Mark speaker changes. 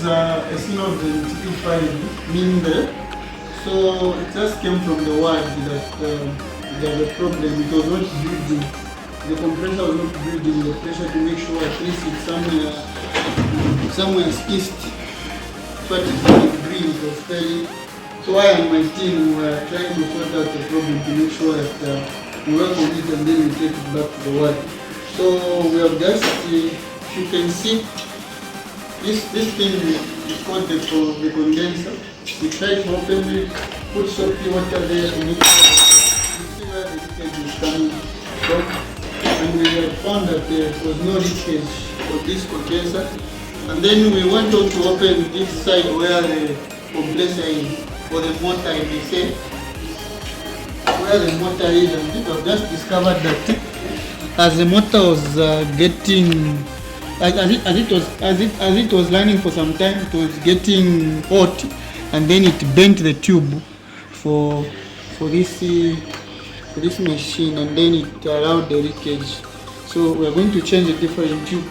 Speaker 1: a SYNOVENT E5 Mindray. So it just came from the word that there's a problem. It was not building. The compressor was not building the pressure to make sure at least it's somewhere east. 30 degrees was failing. So I and my team were trying to sort out the problem to make sure that we work on it and then we take it back to the word. So we have just, if you can see, this thing is called the condenser. We try to open it, put soapy water there, and you see where the leakage is coming from. And we have found that there was no leakage of this condenser. And then we went on to open this side where the compressor is, or the motor, if they say, where the motor is. And we have just discovered that as the motor was getting, as it was running for some time, it was getting hot, and then it bent the tube for this machine, and then it allowed the leakage. So we are going to change a different tube.